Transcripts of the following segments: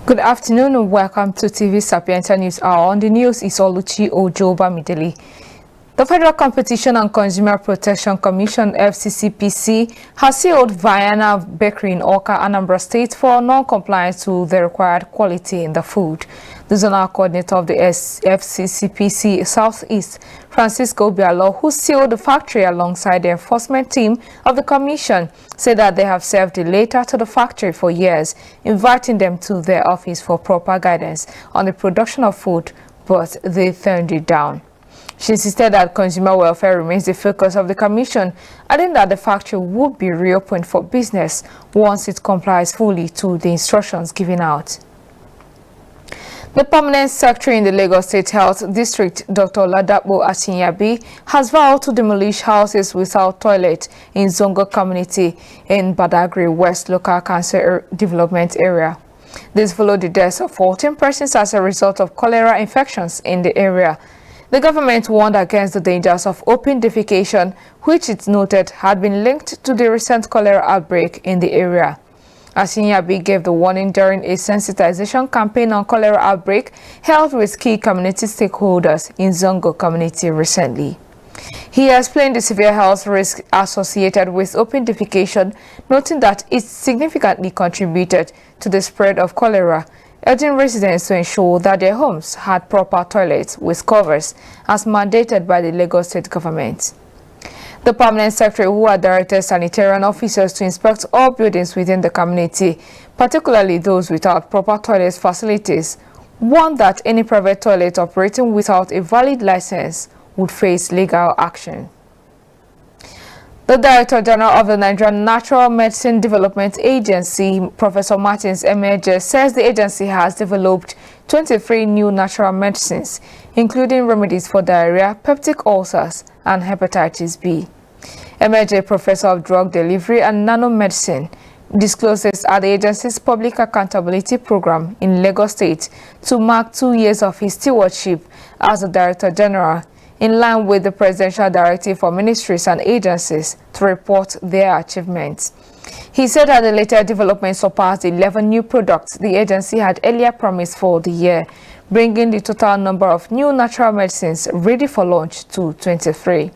Good afternoon and welcome to TV Sapienta News Hour. On the news is Oluchi Ojoba Mideli. The Federal Competition and Consumer Protection Commission (FCCPC) has sealed Vienna Bakery in Awka, Anambra State for non-compliance to the required quality in the food. The zonal coordinator of the FCCPC Southeast, Francisco Bialo, who sealed the factory alongside the enforcement team of the commission, said that they have served a letter to the factory for years, inviting them to their office for proper guidance on the production of food, but they turned it down. She insisted that consumer welfare remains the focus of the commission, adding that the factory would be reopened for business once it complies fully to the instructions given out. The permanent secretary in the Lagos State Health District, Dr. Ladapo Asinyabi, has vowed to demolish houses without toilet in Zongo community in Badagry West Local Council Development Area. This followed the deaths of 14 persons as a result of cholera infections in the area. The government warned against the dangers of open defecation, which it noted had been linked to the recent cholera outbreak in the area. Asinyabi gave the warning during a sensitization campaign on cholera outbreak held with key community stakeholders in Zongo community recently. He explained the severe health risk associated with open defecation, noting that it significantly contributed to the spread of cholera, urging residents to ensure that their homes had proper toilets with covers as mandated by the Lagos State government. The permanent secretary, who had directed sanitarian officers to inspect all buildings within the community, particularly those without proper toilet facilities, warned that any private toilet operating without a valid license would face legal action. The Director General of the Nigerian Natural Medicine Development Agency, Professor Martins Emeje, says the agency has developed 23 new natural medicines, including remedies for diarrhea, peptic ulcers, and hepatitis B. Emeje, Professor of Drug Delivery and Nanomedicine, discloses at the agency's Public Accountability Program in Lagos State to mark 2 years of his stewardship as the Director General, in line with the Presidential Directive for ministries and agencies to report their achievements. He said that the later developments surpassed 11 new products the agency had earlier promised for the year, bringing the total number of new natural medicines ready for launch to 23.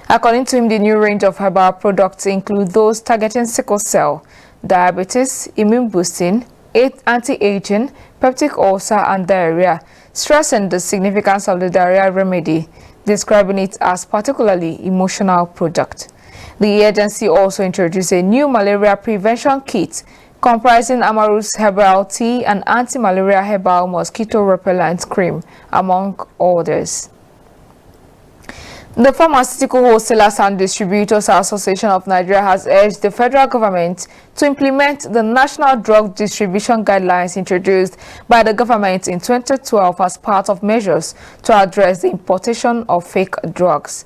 According to him, the new range of herbal products include those targeting sickle cell, diabetes, immune boosting, anti-aging, peptic ulcer, and diarrhea, stressing the significance of the diarrhea remedy, describing it as particularly emotional product. The agency also introduced a new malaria prevention kit comprising Amarus herbal tea and anti-malaria herbal mosquito repellent cream, among others. The Pharmaceutical Wholesalers and Distributors Association of Nigeria has urged the federal government to implement the National Drug Distribution Guidelines introduced by the government in 2012 as part of measures to address the importation of fake drugs.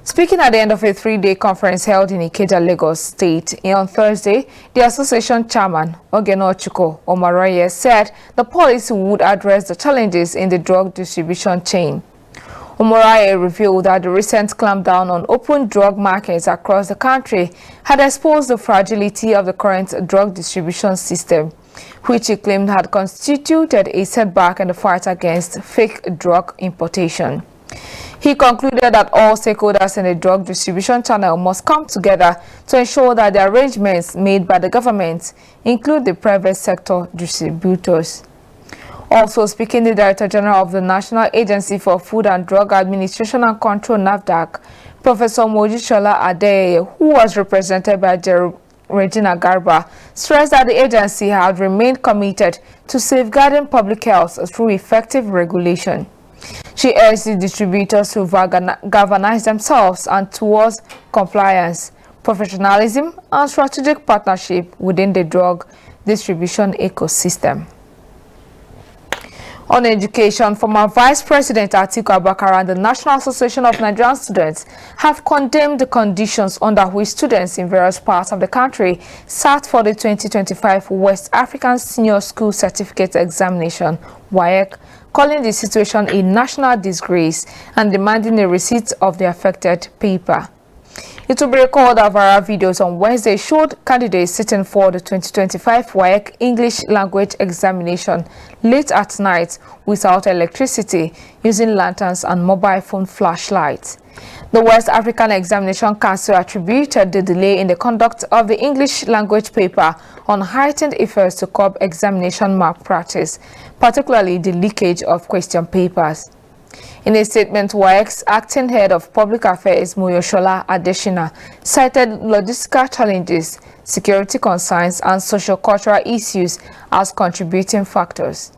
Speaking at the end of a 3-day conference held in Ikeja, Lagos State on Thursday, the association chairman, Ogenochuko Omaraye, said the policy would address the challenges in the drug distribution chain. Omoraye revealed that the recent clampdown on open drug markets across the country had exposed the fragility of the current drug distribution system, which he claimed had constituted a setback in the fight against fake drug importation. He concluded that all stakeholders in the drug distribution channel must come together to ensure that the arrangements made by the government include the private sector distributors. Also speaking, the Director General of the National Agency for Food and Drug Administration and Control, NAFDAC, Professor Mojisola Adeye, who was represented by Regina Garba, stressed that the agency had remained committed to safeguarding public health through effective regulation. She urged the distributors to galvanize themselves and towards compliance, professionalism, and strategic partnership within the drug distribution ecosystem. On education, former Vice President Atiku Abubakar and the National Association of Nigerian Students have condemned the conditions under which students in various parts of the country sat for the 2025 West African Senior School Certificate Examination, WAEC, calling the situation a national disgrace and demanding a receipt of the affected paper. It will be recalled that viral videos on Wednesday showed candidates sitting for the 2025 WAEC English language examination late at night without electricity, using lanterns and mobile phone flashlights. The West African Examination Council attributed the delay in the conduct of the English language paper on heightened efforts to curb examination malpractice, particularly the leakage of question papers. In a statement, WAEC's acting head of public affairs, Moyoshola Adeshina, cited logistical challenges, security concerns, and socio-cultural issues as contributing factors.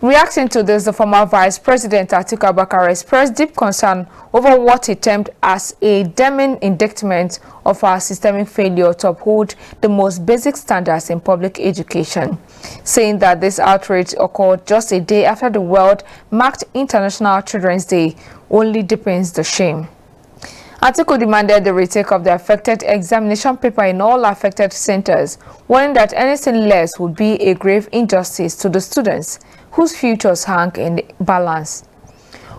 Reacting to this, the former Vice President Atiku Abubakar expressed deep concern over what he termed as a damning indictment of our systemic failure to uphold the most basic standards in public education, saying that this outrage occurred just a day after the world marked International Children's Day only deepens the shame. Atiku demanded the retake of the affected examination paper in all affected centers, warning that anything less would be a grave injustice to the students whose futures hang in the balance.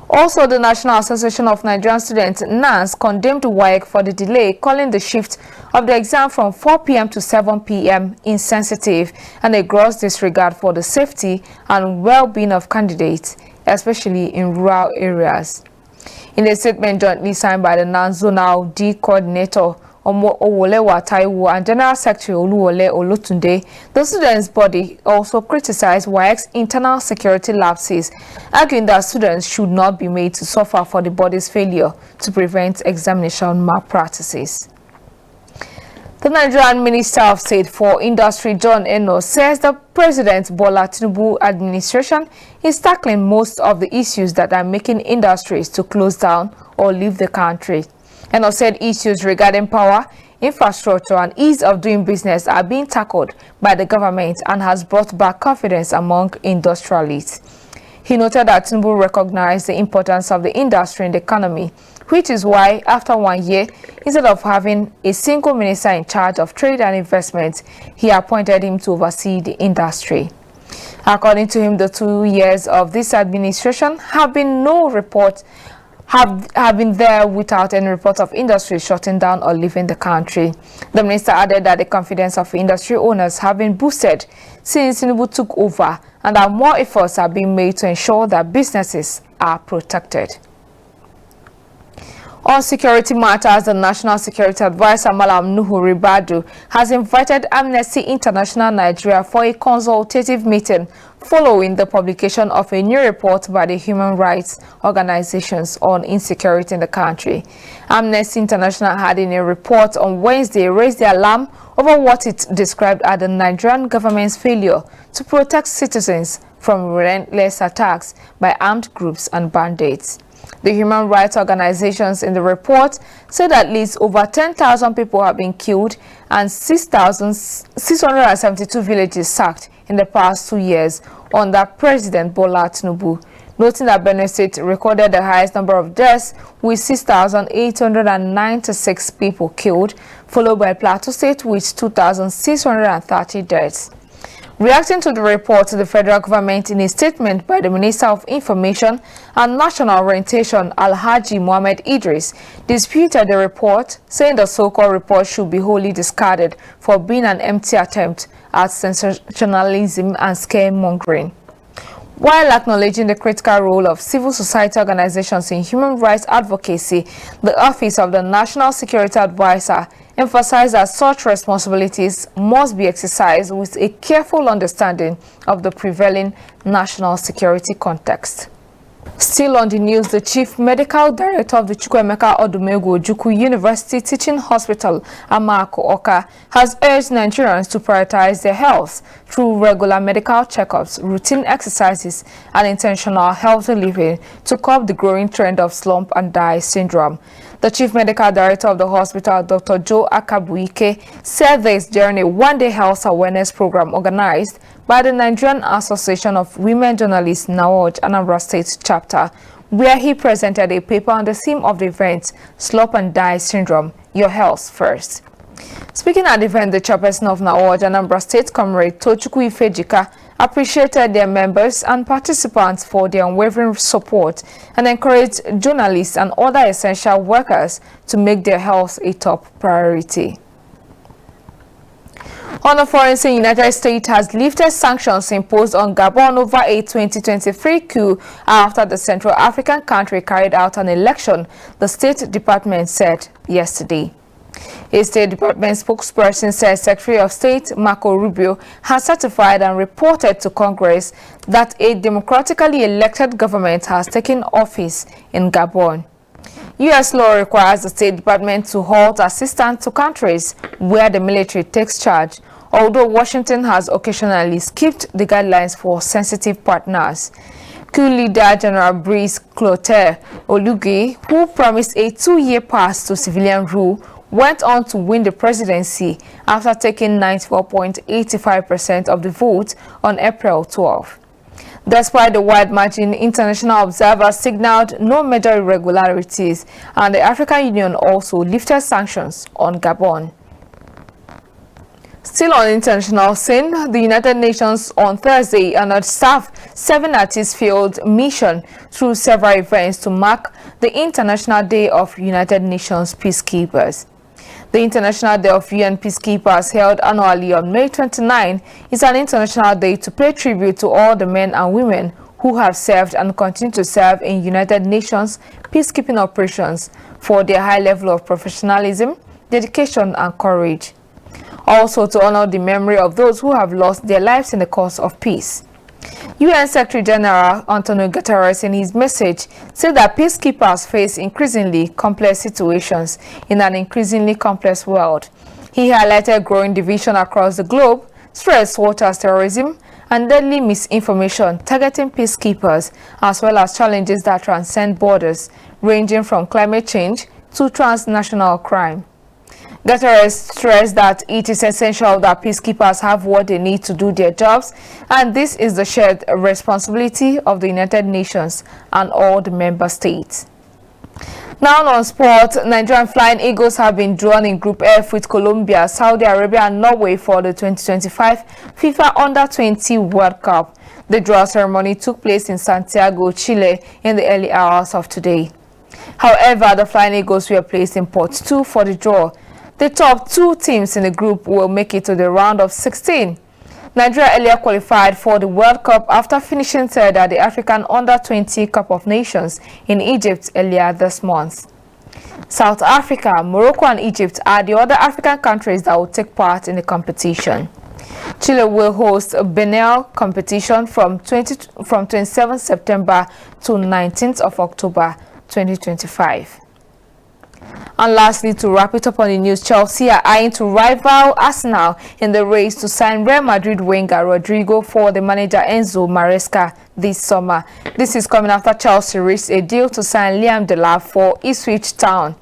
Also, the National Association of Nigerian Students, NANS, condemned WAEC for the delay, calling the shift of the exam from 4 p.m. to 7 p.m. insensitive and a gross disregard for the safety and well-being of candidates, especially in rural areas. In a statement jointly signed by the NANS Zonal D Coordinator, Owolewa Taiwo, and General Secretary Oluwole Olotunde, the students' body also criticized WAEC's internal security lapses, arguing that students should not be made to suffer for the body's failure to prevent examination malpractices. The Nigerian Minister of State for Industry, John Eno, says the President Bola Tinubu administration is tackling most of the issues that are making industries to close down or leave the country. Eno said issues regarding power, infrastructure, and ease of doing business are being tackled by the government and has brought back confidence among industrialists. He noted that Tinubu recognized the importance of the industry in the economy, which is why, after 1 year, instead of having a single minister in charge of trade and investment, he appointed him to oversee the industry. According to him, the 2 years of this administration have been there without any report of industry shutting down or leaving the country. The minister added that the confidence of industry owners have been boosted since Tinubu took over and that more efforts are being made to ensure that businesses are protected. On security matters, the National Security Advisor Malam Nuhu Ribadu has invited Amnesty International Nigeria for a consultative meeting following the publication of a new report by the human rights organizations on insecurity in the country. Amnesty International had in a report on Wednesday raised the alarm over what it described as the Nigerian government's failure to protect citizens from relentless attacks by armed groups and bandits. The human rights organizations in the report said at least over 10,000 people have been killed and 6,672 villages sacked in the past 2 years under President Bola Tinubu, noting that Benue State recorded the highest number of deaths with 6,896 people killed, followed by Plateau State with 2,630 deaths. Reacting to the report, the federal government, in a statement by the Minister of Information and National Orientation, Alhaji Mohammed Idris, disputed the report, saying the so-called report should be wholly discarded for being an empty attempt at sensationalism and scaremongering. While acknowledging the critical role of civil society organizations in human rights advocacy, the Office of the National Security Advisor emphasized that such responsibilities must be exercised with a careful understanding of the prevailing national security context. Still on the news, the Chief Medical Director of the Chukwuemeka Odumegwu Ojukwu University Teaching Hospital, Amako Oka, has urged Nigerians to prioritize their health through regular medical checkups, routine exercises, and intentional healthy living to curb the growing trend of slump and die syndrome. The Chief Medical Director of the hospital, Dr. Joe Akabuike, said this during a one-day health awareness program organized by the Nigerian Association of Women Journalists, NAWOJ, Anambra State Chapter, where he presented a paper on the theme of the event, Slump and Die Syndrome, Your Health First. Speaking at the event, the chairperson of NAWOJ, Anambra State, Comrade Tochukwu Ifejika, appreciated their members and participants for their unwavering support and encouraged journalists and other essential workers to make their health a top priority. On the foreign scene, United States has lifted sanctions imposed on Gabon over a 2023 coup after the Central African country carried out an election, the State Department said yesterday. A State Department spokesperson said Secretary of State Marco Rubio has certified and reported to Congress that a democratically elected government has taken office in Gabon. U.S. law requires the State Department to halt assistance to countries where the military takes charge, although Washington has occasionally skipped the guidelines for sensitive partners. Coup leader General Brice Clotaire Oligui, who promised a 2-year pass to civilian rule, went on to win the presidency after taking 94.85% of the vote on April 12. Despite the wide margin, international observers signaled no major irregularities, and the African Union also lifted sanctions on Gabon. Still on international scene, the United Nations on Thursday honored staff 7 artists field mission through several events to mark the International Day of United Nations Peacekeepers. The International Day of UN Peacekeepers, held annually on May 29, is an international day to pay tribute to all the men and women who have served and continue to serve in United Nations peacekeeping operations for their high level of professionalism, dedication, and courage. Also to honor the memory of those who have lost their lives in the cause of peace. UN Secretary General Antonio Guterres, in his message, said that peacekeepers face increasingly complex situations in an increasingly complex world. He highlighted growing division across the globe, stress such as terrorism, and deadly misinformation targeting peacekeepers, as well as challenges that transcend borders, ranging from climate change to transnational crime. Guterres stressed that it is essential that peacekeepers have what they need to do their jobs, and this is the shared responsibility of the United Nations and all the member states. Now on sport, Nigerian Flying Eagles have been drawn in Group F with Colombia, Saudi Arabia, and Norway for the 2025 FIFA Under-20 World Cup. The draw ceremony took place in Santiago, Chile, in the early hours of today. However, the Flying Eagles were placed in pot 2 for the draw. The top 2 teams in the group will make it to the round of 16. Nigeria earlier qualified for the World Cup after finishing third at the African Under-20 Cup of Nations in Egypt earlier this month. South Africa, Morocco, and Egypt are the other African countries that will take part in the competition. Chile will host a biennial competition from 27 September to 19th of October 2025. And lastly, to wrap it up on the news, Chelsea are eyeing to rival Arsenal in the race to sign Real Madrid winger Rodrigo for the manager Enzo Maresca this summer. This is coming after Chelsea reached a deal to sign Liam Delap for Ipswich Town.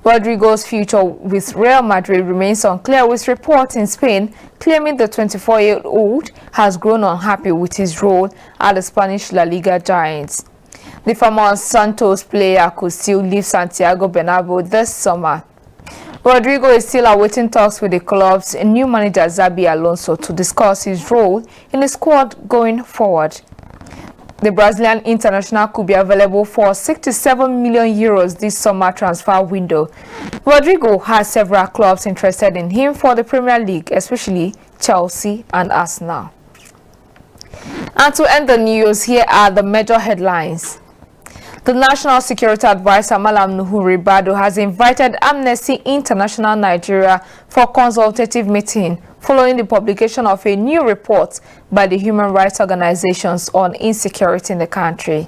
Rodrigo's future with Real Madrid remains unclear, with reports in Spain claiming the 24-year-old has grown unhappy with his role at the Spanish La Liga giants. The former Santos player could still leave Santiago Bernabeu this summer. Rodrigo is still awaiting talks with the club's new manager Xabi Alonso to discuss his role in the squad going forward. The Brazilian international could be available for 67 million euros this summer transfer window. Rodrigo has several clubs interested in him for the Premier League, especially Chelsea and Arsenal. And to end the news, here are the major headlines. The National Security Advisor Malam Nuhu Ribadu has invited Amnesty International Nigeria for consultative meeting following the publication of a new report by the human rights organizations on insecurity in the country.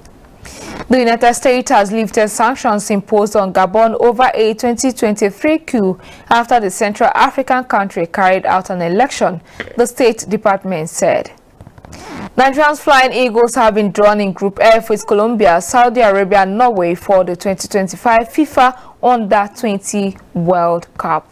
The United States has lifted sanctions imposed on Gabon over a 2023 coup after the Central African country carried out an election, the State Department said. Nigeria's Flying Eagles have been drawn in Group F with Colombia, Saudi Arabia, and Norway for the 2025 FIFA Under-20 World Cup.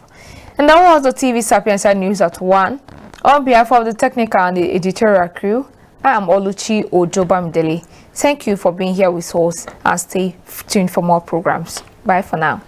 And that was the TV Sapienza News at 1. On behalf of the technical and the editorial crew, I am Oluchi Ojobamidele. Thank you for being here with us and stay tuned for more programs. Bye for now.